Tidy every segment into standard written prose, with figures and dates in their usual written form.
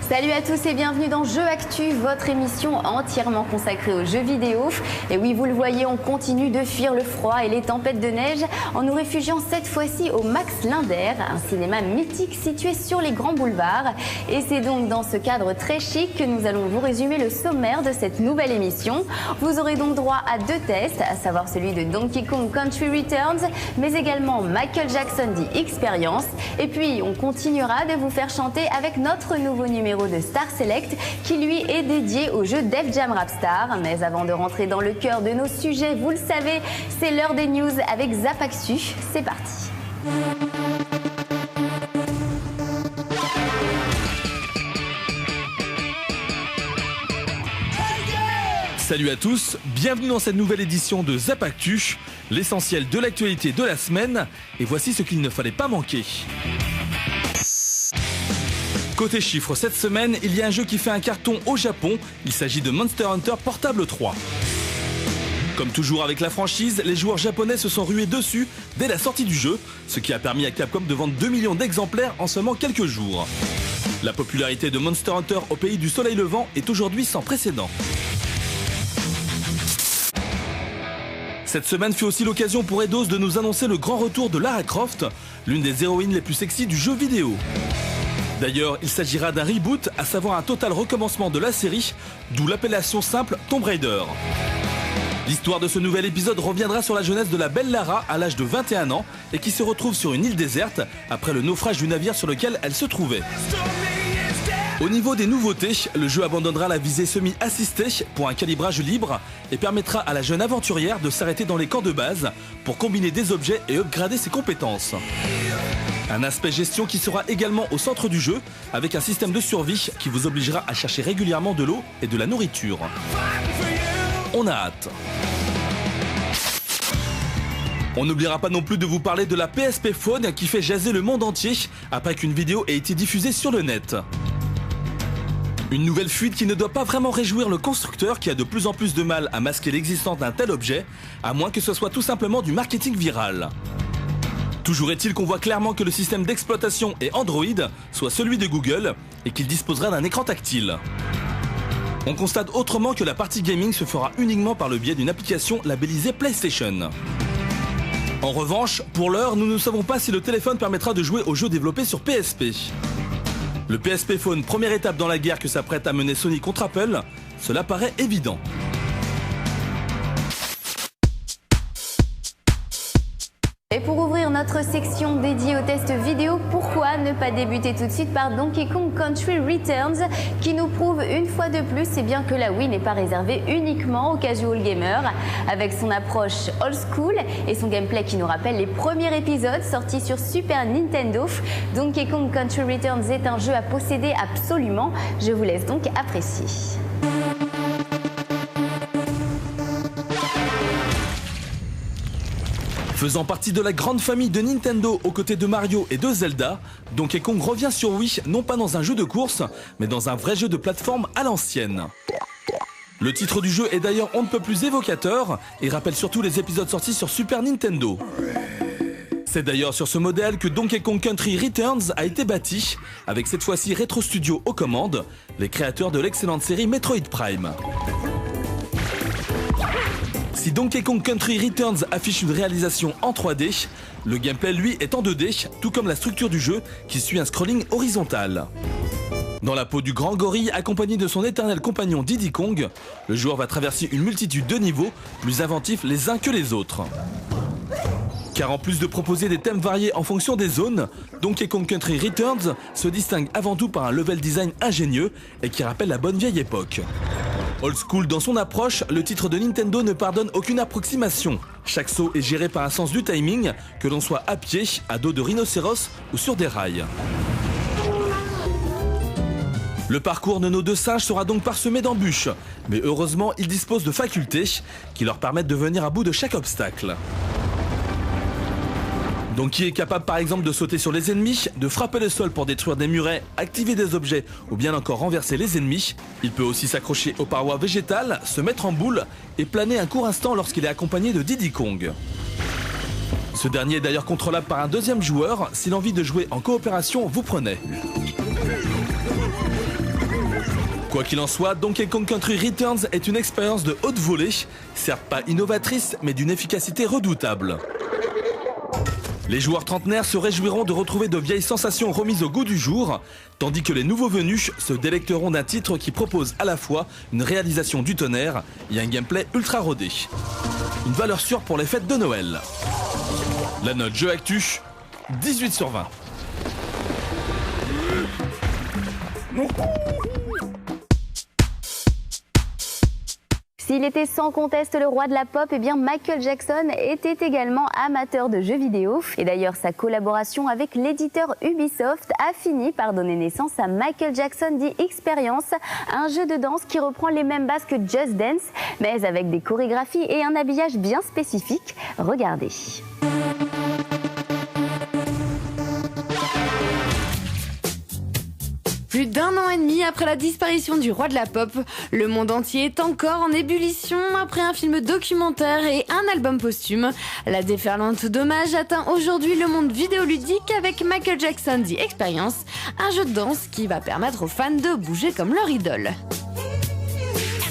Salut à tous et bienvenue dans Jeux Actu, votre émission entièrement consacrée aux jeux vidéo. Et oui, vous le voyez, on continue de fuir le froid et les tempêtes de neige en nous réfugiant cette fois-ci au Max Linder, un cinéma mythique situé sur les grands boulevards. Et c'est donc dans ce cadre très chic que nous allons vous résumer le sommaire de cette nouvelle émission. Vous aurez donc droit à 2 tests, à savoir celui de Donkey Kong Country Returns, mais également Michael Jackson The Experience. Et puis, on continuera de vous faire chanter avec notre nouveau numéro de Star Select qui lui est dédié au jeu Def Jam Rap Star. Mais avant de rentrer dans le cœur de nos sujets, vous le savez, c'est l'heure des news avec Zapactu. C'est parti. Salut à tous, bienvenue dans cette nouvelle édition de Zapactu, l'essentiel de l'actualité de la semaine, et voici ce qu'il ne fallait pas manquer. Côté chiffres, cette semaine, il y a un jeu qui fait un carton au Japon, il s'agit de Monster Hunter Portable 3. Comme toujours avec la franchise, les joueurs japonais se sont rués dessus dès la sortie du jeu, ce qui a permis à Capcom de vendre 2 millions d'exemplaires en seulement quelques jours. La popularité de Monster Hunter au pays du soleil levant est aujourd'hui sans précédent. Cette semaine fut aussi l'occasion pour Eidos de nous annoncer le grand retour de Lara Croft, l'une des héroïnes les plus sexy du jeu vidéo. D'ailleurs, il s'agira d'un reboot, à savoir un total recommencement de la série, d'où l'appellation simple Tomb Raider. L'histoire de ce nouvel épisode reviendra sur la jeunesse de la belle Lara à l'âge de 21 ans et qui se retrouve sur une île déserte après le naufrage du navire sur lequel elle se trouvait. Au niveau des nouveautés, le jeu abandonnera la visée semi-assistée pour un calibrage libre et permettra à la jeune aventurière de s'arrêter dans les camps de base pour combiner des objets et upgrader ses compétences. Un aspect gestion qui sera également au centre du jeu avec un système de survie qui vous obligera à chercher régulièrement de l'eau et de la nourriture. On a hâte. On n'oubliera pas non plus de vous parler de la PSP Phone qui fait jaser le monde entier après qu'une vidéo ait été diffusée sur le net. Une nouvelle fuite qui ne doit pas vraiment réjouir le constructeur qui a de plus en plus de mal à masquer l'existence d'un tel objet, à moins que ce soit tout simplement du marketing viral. Toujours est-il qu'on voit clairement que le système d'exploitation est Android, soit celui de Google, et qu'il disposera d'un écran tactile. On constate autrement que la partie gaming se fera uniquement par le biais d'une application labellisée PlayStation. En revanche, pour l'heure, nous ne savons pas si le téléphone permettra de jouer aux jeux développés sur PSP. Le PSP Phone, première étape dans la guerre que s'apprête à mener Sony contre Apple, cela paraît évident. Et pour ouvrir notre section dédiée aux tests vidéo, pourquoi ne pas débuter tout de suite par Donkey Kong Country Returns qui nous prouve une fois de plus bien que la Wii n'est pas réservée uniquement aux casual gamers. Avec son approche old school et son gameplay qui nous rappelle les premiers épisodes sortis sur Super Nintendo, Donkey Kong Country Returns est un jeu à posséder absolument. Je vous laisse donc apprécier. Faisant partie de la grande famille de Nintendo aux côtés de Mario et de Zelda, Donkey Kong revient sur Wii non pas dans un jeu de course, mais dans un vrai jeu de plateforme à l'ancienne. Le titre du jeu est d'ailleurs on ne peut plus évocateur et rappelle surtout les épisodes sortis sur Super Nintendo. C'est d'ailleurs sur ce modèle que Donkey Kong Country Returns a été bâti, avec cette fois-ci Retro Studio aux commandes, les créateurs de l'excellente série Metroid Prime. Si Donkey Kong Country Returns affiche une réalisation en 3D, le gameplay lui est en 2D, tout comme la structure du jeu qui suit un scrolling horizontal. Dans la peau du grand gorille accompagné de son éternel compagnon Diddy Kong, le joueur va traverser une multitude de niveaux, plus inventifs les uns que les autres. Car en plus de proposer des thèmes variés en fonction des zones, Donkey Kong Country Returns se distingue avant tout par un level design ingénieux et qui rappelle la bonne vieille époque. Old school dans son approche, le titre de Nintendo ne pardonne aucune approximation. Chaque saut est géré par un sens du timing, que l'on soit à pied, à dos de rhinocéros ou sur des rails. Le parcours de nos deux singes sera donc parsemé d'embûches, mais heureusement ils disposent de facultés qui leur permettent de venir à bout de chaque obstacle. Donkey est capable par exemple de sauter sur les ennemis, de frapper le sol pour détruire des murets, activer des objets ou bien encore renverser les ennemis. Il peut aussi s'accrocher aux parois végétales, se mettre en boule et planer un court instant lorsqu'il est accompagné de Diddy Kong. Ce dernier est d'ailleurs contrôlable par un deuxième joueur si l'envie de jouer en coopération vous prenait. Quoi qu'il en soit, Donkey Kong Country Returns est une expérience de haute volée, certes pas innovatrice, mais d'une efficacité redoutable. Les joueurs trentenaires se réjouiront de retrouver de vieilles sensations remises au goût du jour, tandis que les nouveaux venus se délecteront d'un titre qui propose à la fois une réalisation du tonnerre et un gameplay ultra rodé. Une valeur sûre pour les fêtes de Noël. La note Jeux Actu, 18 sur 20. S'il était sans conteste le roi de la pop, eh bien Michael Jackson était également amateur de jeux vidéo. Et d'ailleurs, sa collaboration avec l'éditeur Ubisoft a fini par donner naissance à Michael Jackson The Experience, un jeu de danse qui reprend les mêmes bases que Just Dance, mais avec des chorégraphies et un habillage bien spécifique. Regardez. Plus d'1 an et demi après la disparition du roi de la pop, le monde entier est encore en ébullition après un film documentaire et un album posthume. La déferlante d'hommages atteint aujourd'hui le monde vidéoludique avec Michael Jackson The Experience, un jeu de danse qui va permettre aux fans de bouger comme leur idole.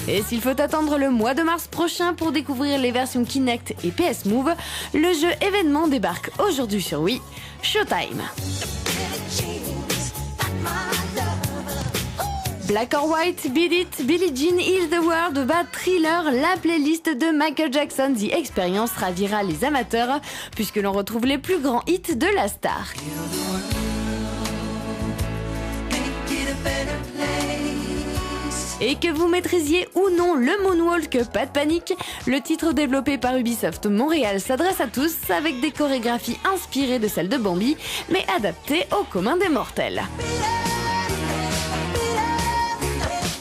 Et s'il faut attendre le mois de mars prochain pour découvrir les versions Kinect et PS Move, le jeu événement débarque aujourd'hui sur Wii. Showtime! Black or White, Beat It, Billie Jean, Heal the World, Bad Thriller, la playlist de Michael Jackson The Experience ravira les amateurs puisque l'on retrouve les plus grands hits de la star. Et que vous maîtrisiez ou non le moonwalk, pas de panique, le titre développé par Ubisoft Montréal s'adresse à tous avec des chorégraphies inspirées de celles de Bambi mais adaptées au commun des mortels.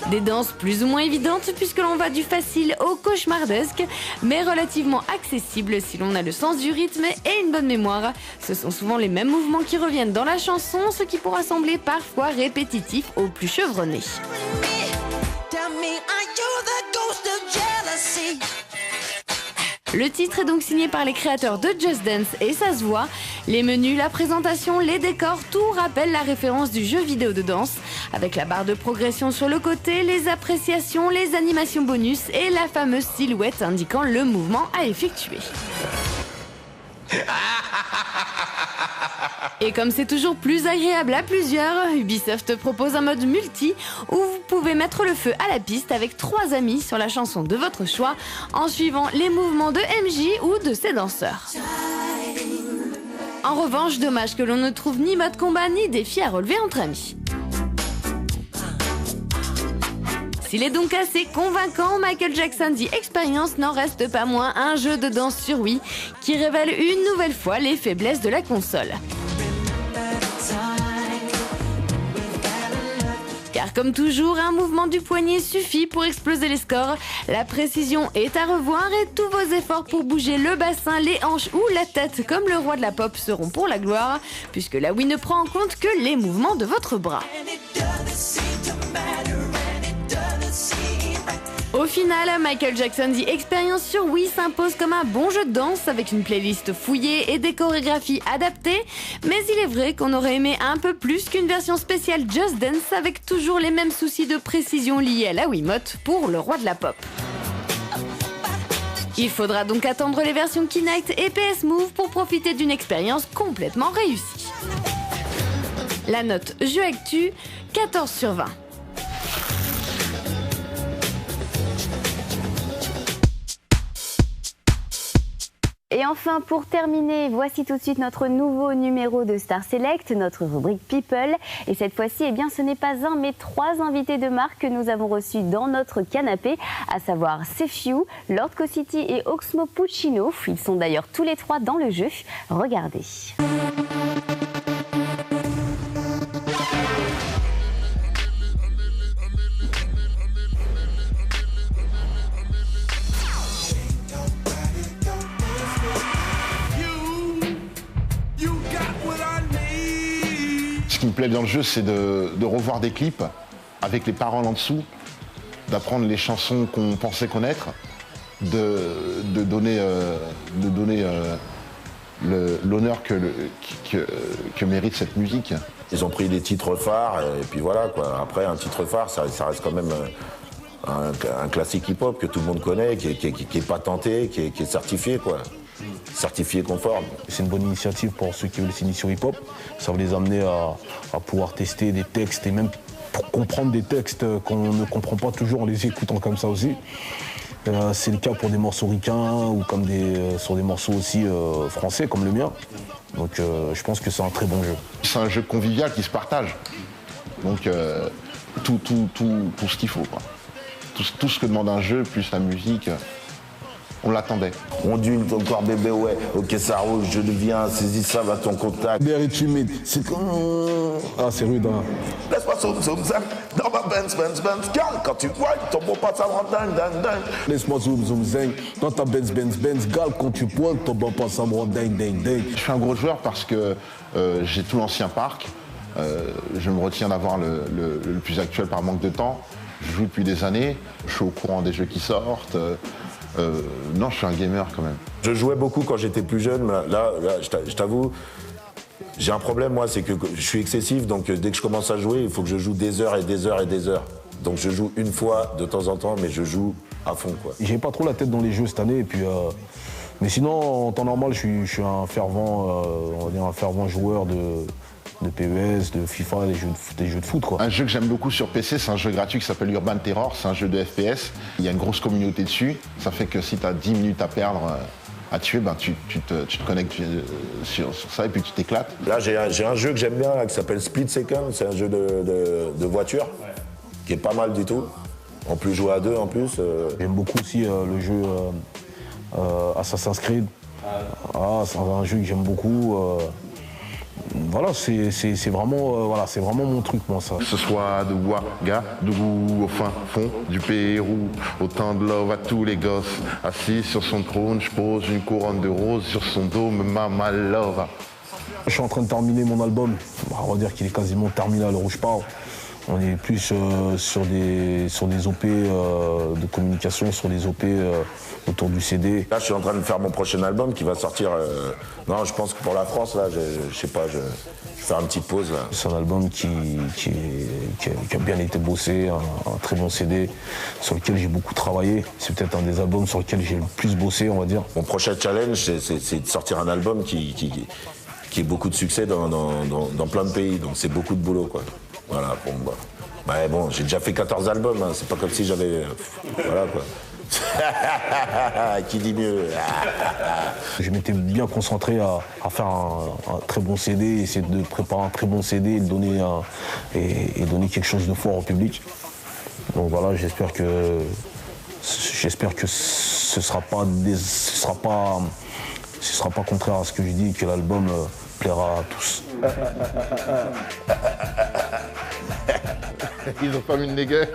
Des danses plus ou moins évidentes puisque l'on va du facile au cauchemardesque, mais relativement accessible si l'on a le sens du rythme et une bonne mémoire. Ce sont souvent les mêmes mouvements qui reviennent dans la chanson, ce qui pourra sembler parfois répétitif aux plus chevronnés. Le titre est donc signé par les créateurs de Just Dance et ça se voit. Les menus, la présentation, les décors, tout rappelle la référence du jeu vidéo de danse. Avec la barre de progression sur le côté, les appréciations, les animations bonus et la fameuse silhouette indiquant le mouvement à effectuer. Et comme c'est toujours plus agréable à plusieurs, Ubisoft propose un mode multi où vous pouvez mettre le feu à la piste avec 3 amis sur la chanson de votre choix en suivant les mouvements de MJ ou de ses danseurs. En revanche, dommage que l'on ne trouve ni mode combat ni défi à relever entre amis. S'il est donc assez convaincant, Michael Jackson The Experience n'en reste pas moins un jeu de danse sur Wii qui révèle une nouvelle fois les faiblesses de la console. Car comme toujours, un mouvement du poignet suffit pour exploser les scores. La précision est à revoir et tous vos efforts pour bouger le bassin, les hanches ou la tête comme le roi de la pop seront pour la gloire, puisque la Wii ne prend en compte que les mouvements de votre bras. Au final, Michael Jackson The Experience sur Wii s'impose comme un bon jeu de danse avec une playlist fouillée et des chorégraphies adaptées, mais il est vrai qu'on aurait aimé un peu plus qu'une version spéciale Just Dance avec toujours les mêmes soucis de précision liés à la Wiimote pour le roi de la pop. Il faudra donc attendre les versions Kinect et PS Move pour profiter d'une expérience complètement réussie. La note Jeux Actu, 14 sur 20. Et enfin, pour terminer, voici tout de suite notre nouveau numéro de Star Select, notre rubrique People. Et cette fois-ci, eh bien, ce n'est pas un, mais 3 invités de marque que nous avons reçus dans notre canapé, à savoir Sefiu, Lord Cosity et Oxmo Puccino. Ils sont d'ailleurs tous les 3 dans le jeu. Regardez. Ce qui me plaît dans le jeu, c'est de revoir des clips avec les paroles en dessous, d'apprendre les chansons qu'on pensait connaître, de donner l'honneur que mérite cette musique. Ils ont pris des titres phares et puis voilà quoi. Après un titre phare, ça reste quand même un classique hip-hop que tout le monde connaît, qui est patenté, qui est certifié quoi. Certifié conforme. C'est une bonne initiative pour ceux qui veulent s'initier au hip-hop. Ça va les amener à pouvoir tester des textes et même pour comprendre des textes qu'on ne comprend pas toujours en les écoutant comme ça aussi. C'est le cas pour des morceaux ricains ou comme sur des morceaux aussi français comme le mien. Donc je pense que c'est un très bon jeu. C'est un jeu convivial qui se partage. Donc tout ce qu'il faut, quoi. Tout ce que demande un jeu, plus la musique, on l'attendait. Ondule ton corps bébé, ouais, ok ça roule, je deviens, saisis ça, va ton contact. L'air est humide, c'est comme... Ah c'est rude hein. Laisse-moi zoom, dans ma Benz, gal, quand tu vois, ton beau pas ça rend dingue. Laisse-moi zoom, zing, dans ta Benz, gal, quand tu pointes, ton beau pas ça me rend dingue. Je suis un gros joueur parce que j'ai tout l'ancien parc. Je me retiens d'avoir le plus actuel par manque de temps. Je joue depuis des années, je suis au courant des jeux qui sortent. Non, je suis un gamer quand même. Je jouais beaucoup quand j'étais plus jeune, mais là je t'avoue, j'ai un problème moi, c'est que je suis excessif, donc dès que je commence à jouer, il faut que je joue des heures et des heures et des heures. Donc je joue une fois de temps en temps, mais je joue à fond quoi. J'ai pas trop la tête dans les jeux cette année, et puis, mais sinon en temps normal, je suis un fervent, on va dire un fervent joueur de PES, de FIFA, des jeux de foot quoi. Un jeu que j'aime beaucoup sur PC, c'est un jeu gratuit qui s'appelle Urban Terror, c'est un jeu de FPS. Il y a une grosse communauté dessus, ça fait que si tu as 10 minutes à perdre, à tuer, ben tu te connectes sur ça et puis tu t'éclates. Là j'ai un jeu que j'aime bien là, qui s'appelle Split Second, c'est un jeu de voiture, qui est pas mal du tout. On peut jouer à deux en plus. J'aime beaucoup aussi le jeu Assassin's Creed. Ah, c'est un jeu que j'aime beaucoup. Voilà, c'est vraiment mon truc, moi, ça. Que ce soit de Ouagadougou au fin fond du Pérou, autant de love à tous les gosses. Assis sur son trône, je pose une couronne de roses sur son dos, ma love. Je suis en train de terminer mon album. On va dire qu'il est quasiment terminé à l'heure où je parle. On est plus sur des OP de communication, sur des OP autour du CD. Là, je suis en train de faire mon prochain album qui va sortir. Non, je pense que pour la France, là, je sais pas, je vais faire une petite pause. C'est un album qui a bien été bossé, un très bon CD sur lequel j'ai beaucoup travaillé. C'est peut-être un des albums sur lequel j'ai le plus bossé, on va dire. Mon prochain challenge, c'est de sortir un album qui ait beaucoup de succès dans plein de pays. Donc c'est beaucoup de boulot, quoi. Voilà, bon, bah. Ouais, bon, j'ai déjà fait 14 albums, hein. C'est pas comme si j'avais... voilà, quoi. Qui dit mieux? Je m'étais bien concentré à faire un très bon CD, essayer de préparer un très bon CD et donner quelque chose de fort au public. Donc voilà, j'espère que ce sera pas contraire à ce que je dis et que l'album plaira à tous. Ils ont pas mis de négueur.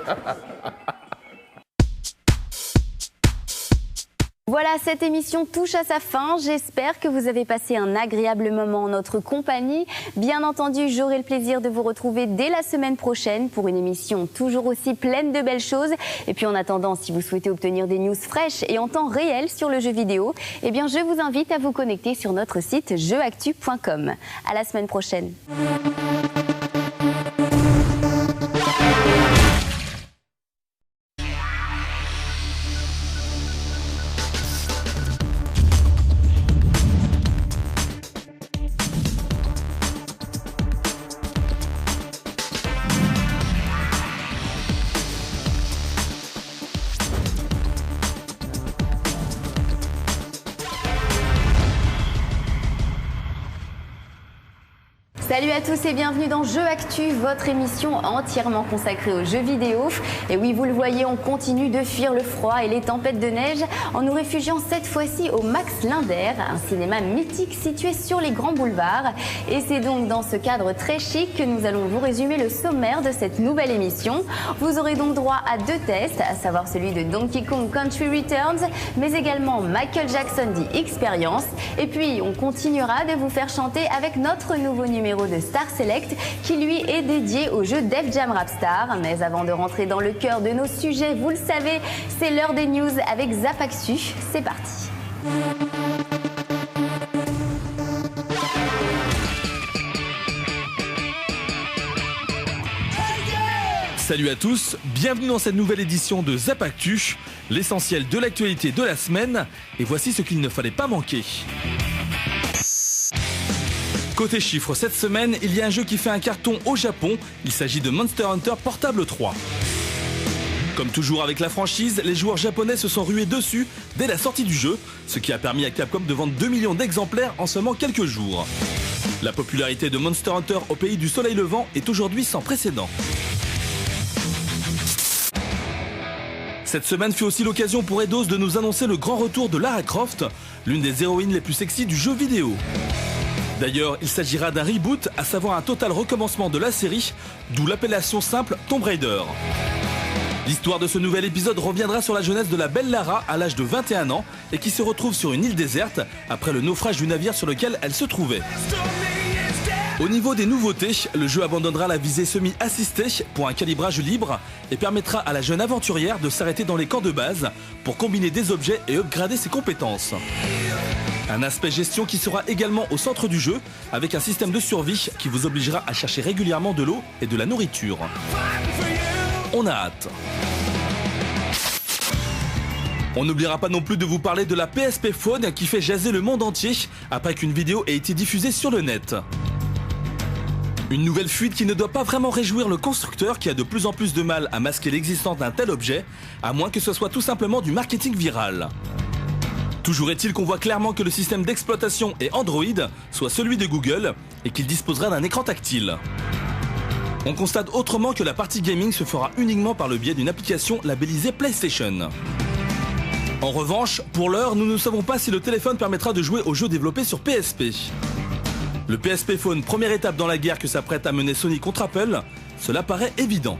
Voilà, cette émission touche à sa fin. J'espère que vous avez passé un agréable moment en notre compagnie. Bien entendu, j'aurai le plaisir de vous retrouver dès la semaine prochaine pour une émission toujours aussi pleine de belles choses. Et puis en attendant, si vous souhaitez obtenir des news fraîches et en temps réel sur le jeu vidéo, eh bien je vous invite à vous connecter sur notre site jeuactu.com. À la semaine prochaine. Salut à tous et bienvenue dans Jeux Actu, votre émission entièrement consacrée aux jeux vidéo. Et oui, vous le voyez, on continue de fuir le froid et les tempêtes de neige en nous réfugiant cette fois-ci au Max Linder, un cinéma mythique situé sur les grands boulevards. Et c'est donc dans ce cadre très chic que nous allons vous résumer le sommaire de cette nouvelle émission. Vous aurez donc droit à 2 tests, à savoir celui de Donkey Kong Country Returns, mais également Michael Jackson The Experience. Et puis, on continuera de vous faire chanter avec notre nouveau numéro de Star Select qui lui est dédié au jeu Def Jam Rap Star. Mais avant de rentrer dans le cœur de nos sujets, vous le savez, c'est l'heure des news avec Zapactu. C'est parti. Salut à tous, bienvenue dans cette nouvelle édition de Zap Actu, l'essentiel de l'actualité de la semaine, et voici ce qu'il ne fallait pas manquer. Côté chiffres, cette semaine, il y a un jeu qui fait un carton au Japon, il s'agit de Monster Hunter Portable 3. Comme toujours avec la franchise, les joueurs japonais se sont rués dessus dès la sortie du jeu, ce qui a permis à Capcom de vendre 2 millions d'exemplaires en seulement quelques jours. La popularité de Monster Hunter au pays du soleil levant est aujourd'hui sans précédent. Cette semaine fut aussi l'occasion pour Eidos de nous annoncer le grand retour de Lara Croft, l'une des héroïnes les plus sexy du jeu vidéo. D'ailleurs, il s'agira d'un reboot, à savoir un total recommencement de la série, d'où l'appellation simple Tomb Raider. L'histoire de ce nouvel épisode reviendra sur la jeunesse de la belle Lara à l'âge de 21 ans et qui se retrouve sur une île déserte après le naufrage du navire sur lequel elle se trouvait. Au niveau des nouveautés, le jeu abandonnera la visée semi-assistée pour un calibrage libre et permettra à la jeune aventurière de s'arrêter dans les camps de base pour combiner des objets et upgrader ses compétences. Un aspect gestion qui sera également au centre du jeu avec un système de survie qui vous obligera à chercher régulièrement de l'eau et de la nourriture. On a hâte. On n'oubliera pas non plus de vous parler de la PSP Phone qui fait jaser le monde entier après qu'une vidéo ait été diffusée sur le net. Une nouvelle fuite qui ne doit pas vraiment réjouir le constructeur qui a de plus en plus de mal à masquer l'existence d'un tel objet, à moins que ce soit tout simplement du marketing viral. Toujours est-il qu'on voit clairement que le système d'exploitation est Android, soit celui de Google, et qu'il disposera d'un écran tactile. On constate autrement que la partie gaming se fera uniquement par le biais d'une application labellisée PlayStation. En revanche, pour l'heure, nous ne savons pas si le téléphone permettra de jouer aux jeux développés sur PSP. Le PSP Phone, première étape dans la guerre que s'apprête à mener Sony contre Apple, cela paraît évident.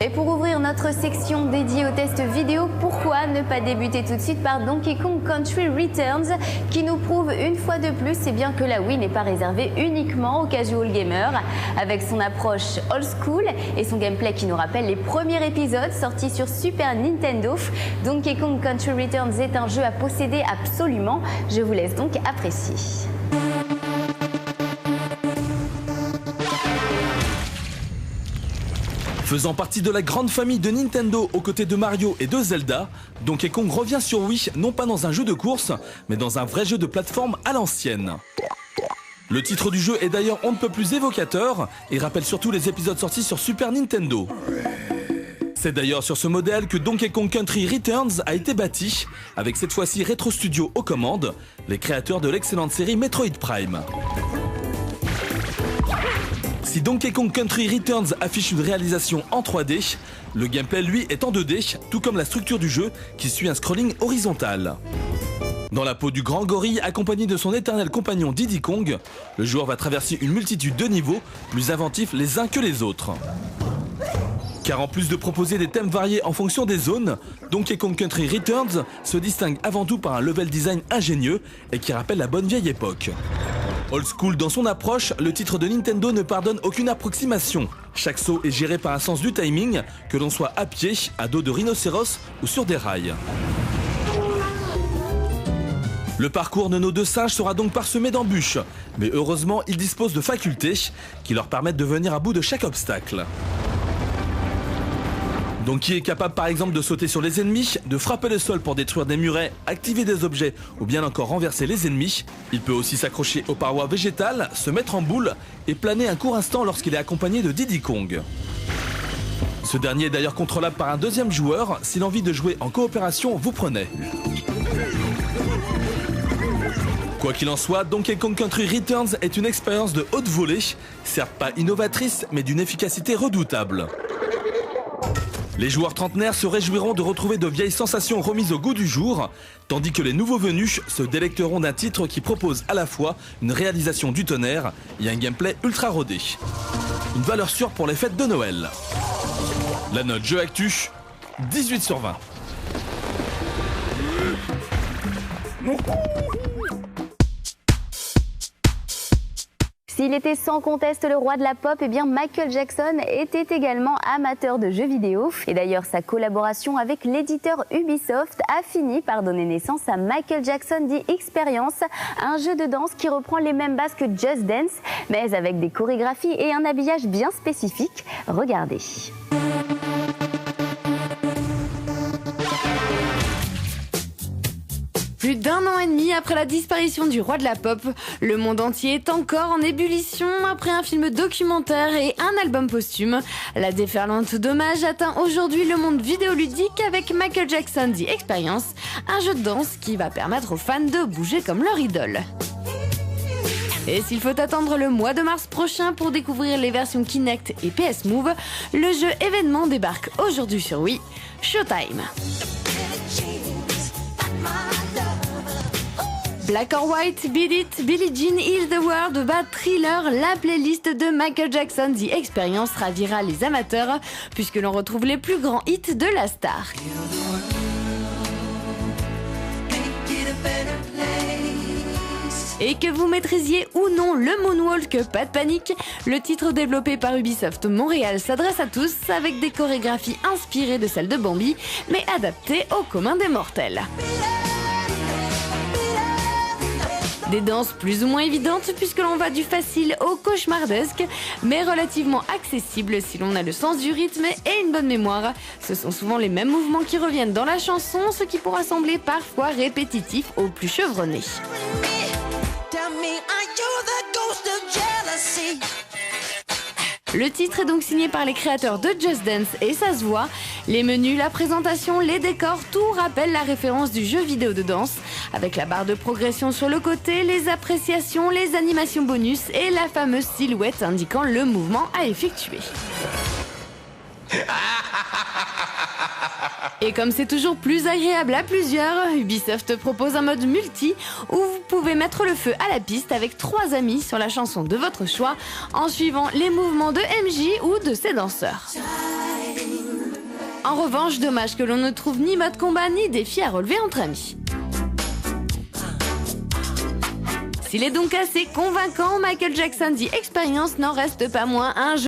Et pour ouvrir notre section dédiée aux tests vidéo, pourquoi ne pas débuter tout de suite par Donkey Kong Country Returns qui nous prouve une fois de plus bien que la Wii n'est pas réservée uniquement aux casual gamers. Avec son approche old school et son gameplay qui nous rappelle les premiers épisodes sortis sur Super Nintendo, Donkey Kong Country Returns est un jeu à posséder absolument. Je vous laisse donc apprécier. Faisant partie de la grande famille de Nintendo aux côtés de Mario et de Zelda, Donkey Kong revient sur Wii non pas dans un jeu de course, mais dans un vrai jeu de plateforme à l'ancienne. Le titre du jeu est d'ailleurs on ne peut plus évocateur et rappelle surtout les épisodes sortis sur Super Nintendo. C'est d'ailleurs sur ce modèle que Donkey Kong Country Returns a été bâti, avec cette fois-ci Retro Studio aux commandes, les créateurs de l'excellente série Metroid Prime. Si Donkey Kong Country Returns affiche une réalisation en 3D, le gameplay lui est en 2D, tout comme la structure du jeu qui suit un scrolling horizontal. Dans la peau du grand gorille accompagné de son éternel compagnon Diddy Kong, le joueur va traverser une multitude de niveaux, plus inventifs les uns que les autres. Car en plus de proposer des thèmes variés en fonction des zones, Donkey Kong Country Returns se distingue avant tout par un level design ingénieux et qui rappelle la bonne vieille époque. Old school dans son approche, le titre de Nintendo ne pardonne aucune approximation. Chaque saut est géré par un sens du timing, que l'on soit à pied, à dos de rhinocéros ou sur des rails. Le parcours de nos deux singes sera donc parsemé d'embûches, mais heureusement ils disposent de facultés qui leur permettent de venir à bout de chaque obstacle. Donkey est capable par exemple de sauter sur les ennemis, de frapper le sol pour détruire des murets, activer des objets ou bien encore renverser les ennemis. Il peut aussi s'accrocher aux parois végétales, se mettre en boule et planer un court instant lorsqu'il est accompagné de Diddy Kong. Ce dernier est d'ailleurs contrôlable par un deuxième joueur si l'envie de jouer en coopération vous prenait. Quoi qu'il en soit, Donkey Kong Country Returns est une expérience de haute volée, certes pas innovatrice mais d'une efficacité redoutable. Les joueurs trentenaires se réjouiront de retrouver de vieilles sensations remises au goût du jour, tandis que les nouveaux venus se délecteront d'un titre qui propose à la fois une réalisation du tonnerre et un gameplay ultra rodé. Une valeur sûre pour les fêtes de Noël. La note jeu actu, 18 sur 20. S'il était sans conteste le roi de la pop, eh bien Michael Jackson était également amateur de jeux vidéo. Et d'ailleurs, sa collaboration avec l'éditeur Ubisoft a fini par donner naissance à Michael Jackson The Experience, un jeu de danse qui reprend les mêmes bases que Just Dance, mais avec des chorégraphies et un habillage bien spécifique. Regardez. Plus d'1 an et demi après la disparition du roi de la pop, le monde entier est encore en ébullition après un film documentaire et un album posthume. La déferlante d'hommages atteint aujourd'hui le monde vidéoludique avec Michael Jackson The Experience, un jeu de danse qui va permettre aux fans de bouger comme leur idole. Et s'il faut attendre le mois de mars prochain pour découvrir les versions Kinect et PS Move, le jeu événement débarque aujourd'hui sur Wii. Showtime! Black or White, Beat It, Billie Jean, Heal the World, Bad Thriller, la playlist de Michael Jackson The Experience ravira les amateurs puisque l'on retrouve les plus grands hits de la star. Et que vous maîtrisiez ou non le moonwalk, pas de panique, le titre développé par Ubisoft Montréal s'adresse à tous avec des chorégraphies inspirées de celles de Bambi mais adaptées au commun des mortels. Des danses plus ou moins évidentes puisque l'on va du facile au cauchemardesque, mais relativement accessible si l'on a le sens du rythme et une bonne mémoire. Ce sont souvent les mêmes mouvements qui reviennent dans la chanson, ce qui pourra sembler parfois répétitif aux plus chevronnés. Le titre est donc signé par les créateurs de Just Dance et ça se voit. Les menus, la présentation, les décors, tout rappelle la référence du jeu vidéo de danse. Avec la barre de progression sur le côté, les appréciations, les animations bonus et la fameuse silhouette indiquant le mouvement à effectuer. Et comme c'est toujours plus agréable à plusieurs, Ubisoft propose un mode multi où vous pouvez mettre le feu à la piste avec 3 amis sur la chanson de votre choix en suivant les mouvements de MJ ou de ses danseurs. En revanche, dommage que l'on ne trouve ni mode combat ni défi à relever entre amis. S'il est donc assez convaincant, Michael Jackson The Experience n'en reste pas moins un jeu